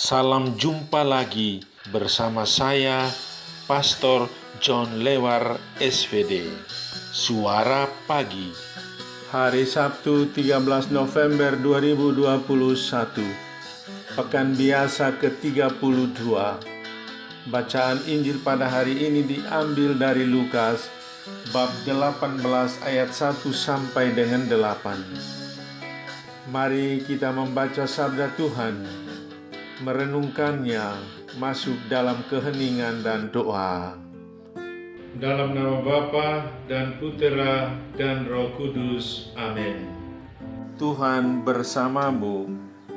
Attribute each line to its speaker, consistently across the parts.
Speaker 1: Salam jumpa lagi bersama saya, Pastor John Lewar SVD. Suara Pagi.
Speaker 2: Hari Sabtu 13 November 2021. Pekan biasa ke-32. Bacaan Injil pada hari ini diambil dari Lukas bab 18 ayat 1 sampai dengan 8. Mari kita membaca sabda Tuhan, merenungkannya, masuk dalam keheningan dan doa. Dalam nama Bapa dan Putera dan Roh Kudus. Amin. Tuhan bersamamu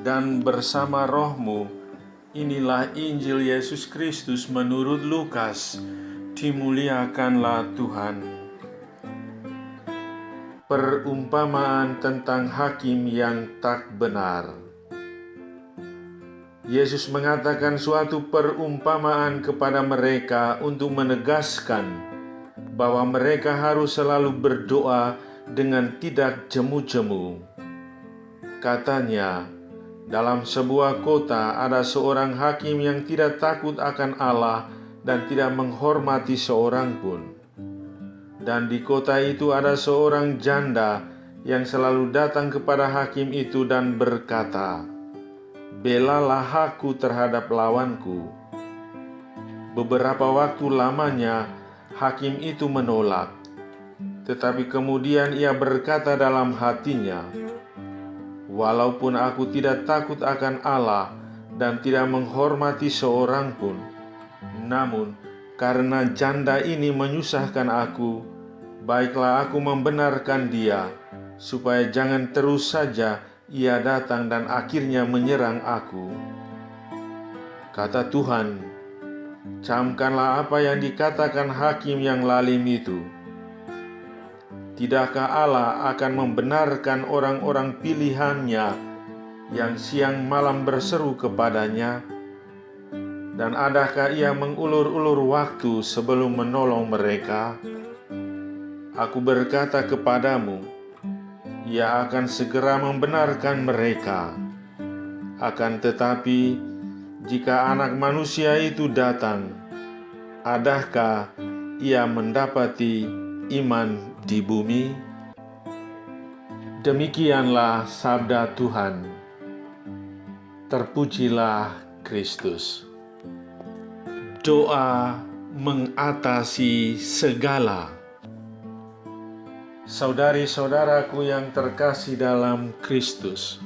Speaker 2: dan bersama rohmu. Inilah Injil Yesus Kristus menurut Lukas. Dimuliakanlah Tuhan. Perumpamaan tentang hakim yang tak benar. Yesus mengatakan suatu perumpamaan kepada mereka untuk menegaskan bahwa mereka harus selalu berdoa dengan tidak jemu-jemu. Katanya, dalam sebuah kota ada seorang hakim yang tidak takut akan Allah dan tidak menghormati seorang pun. Dan di kota itu ada seorang janda yang selalu datang kepada hakim itu dan berkata, "Belalah aku terhadap lawanku." Beberapa waktu lamanya hakim itu menolak, tetapi kemudian ia berkata dalam hatinya, "Walaupun aku tidak takut akan Allah dan tidak menghormati seorang pun, namun karena janda ini menyusahkan aku, baiklah aku membenarkan dia, supaya jangan terus saja ia datang dan akhirnya menyerang aku." Kata Tuhan, "Camkanlah apa yang dikatakan hakim yang lalim itu. Tidakkah Allah akan membenarkan orang-orang pilihannya yang siang malam berseru kepadanya? Dan adakah ia mengulur-ulur waktu sebelum menolong mereka? Aku berkata kepadamu, ia akan segera membenarkan mereka. Akan tetapi, jika Anak Manusia itu datang, adakah ia mendapati iman di bumi?" Demikianlah sabda Tuhan. Terpujilah Kristus. Doa mengatasi segala. Saudari-saudaraku yang terkasih dalam Kristus,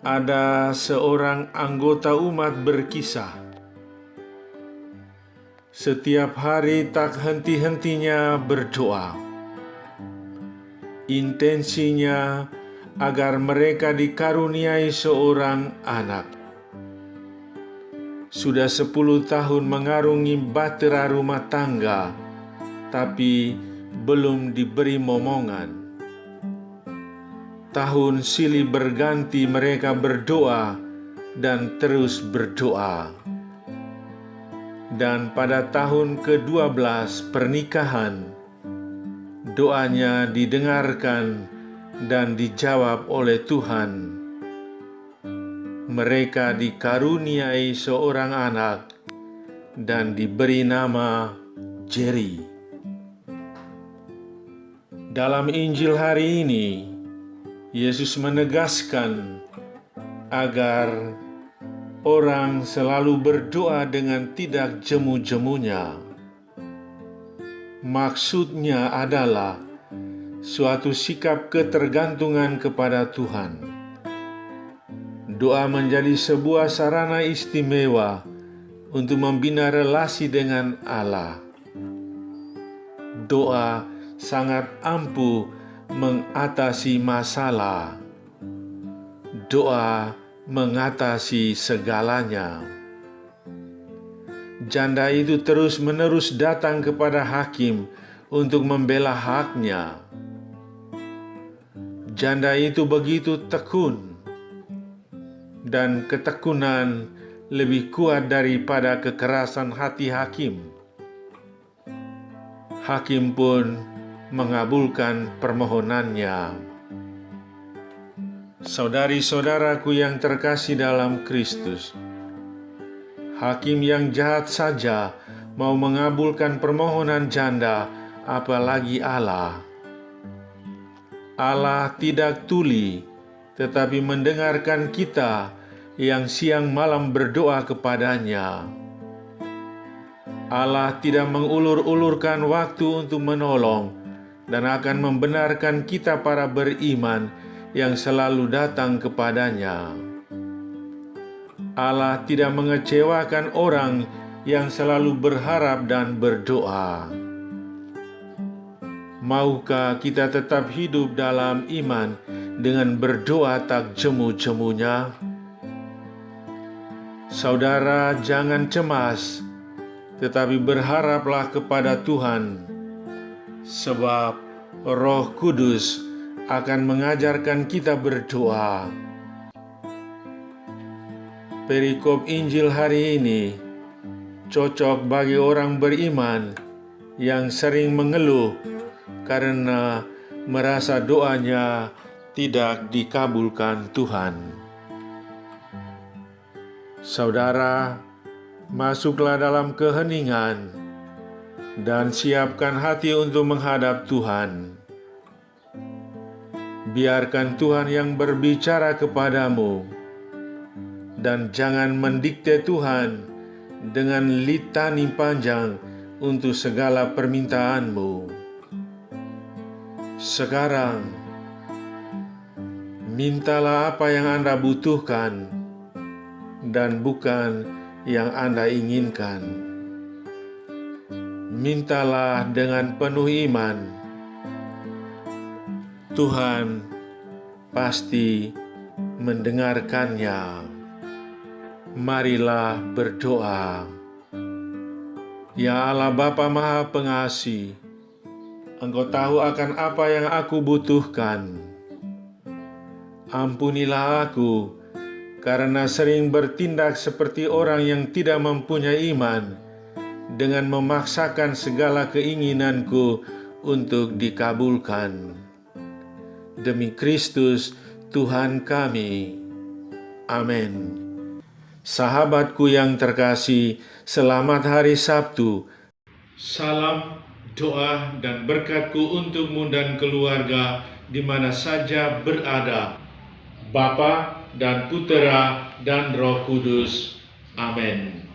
Speaker 2: ada seorang anggota umat berkisah. Setiap hari tak henti-hentinya berdoa. Intensinya agar mereka dikaruniai seorang anak. Sudah 10 tahun mengarungi bahtera rumah tangga, tapi belum diberi momongan. Tahun silih berganti mereka berdoa dan terus berdoa. Dan pada tahun ke-12 pernikahan, doanya didengarkan dan dijawab oleh Tuhan. Mereka dikaruniai seorang anak dan diberi nama Jerry. Dalam Injil hari ini, Yesus menegaskan agar orang selalu berdoa dengan tidak jemu-jemunya. Maksudnya adalah suatu sikap ketergantungan kepada Tuhan. Doa menjadi sebuah sarana istimewa untuk membina relasi dengan Allah. Doa sangat ampuh mengatasi masalah. Doa mengatasi segalanya. Janda itu terus-menerus datang kepada hakim untuk membela haknya. Janda itu begitu tekun, dan ketekunan lebih kuat daripada kekerasan hati hakim. Hakim pun mengabulkan permohonannya. Saudari-saudaraku yang terkasih dalam Kristus, hakim yang jahat saja mau mengabulkan permohonan janda, apalagi Allah. Allah tidak tuli, tetapi mendengarkan kita yang siang malam berdoa kepadanya. Allah tidak mengulur-ulurkan waktu untuk menolong dan akan membenarkan kita para beriman yang selalu datang kepadanya. Allah tidak mengecewakan orang yang selalu berharap dan berdoa. Maukah kita tetap hidup dalam iman dengan berdoa tak jemu-jemunya? Saudara, jangan cemas, tetapi berharaplah kepada Tuhan, sebab Roh Kudus akan mengajarkan kita berdoa. Perikop Injil hari ini cocok bagi orang beriman yang sering mengeluh karena merasa doanya tidak dikabulkan Tuhan. Saudara, masuklah dalam keheningan dan siapkan hati untuk menghadap Tuhan. Biarkan Tuhan yang berbicara kepadamu, dan jangan mendikte Tuhan dengan litani panjang untuk segala permintaanmu. Sekarang, mintalah apa yang Anda butuhkan dan bukan yang Anda inginkan. Mintalah dengan penuh iman. Tuhan pasti mendengarkannya. Marilah berdoa. Ya Allah Bapa Maha Pengasih, Engkau tahu akan apa yang aku butuhkan. Ampunilah aku karena sering bertindak seperti orang yang tidak mempunyai iman, dengan memaksakan segala keinginanku untuk dikabulkan. Demi Kristus Tuhan kami. Amin. Sahabatku yang terkasih, selamat hari Sabtu. Salam, doa, dan berkatku untukmu dan keluarga di mana saja berada. Bapa dan Putera dan Roh Kudus. Amin.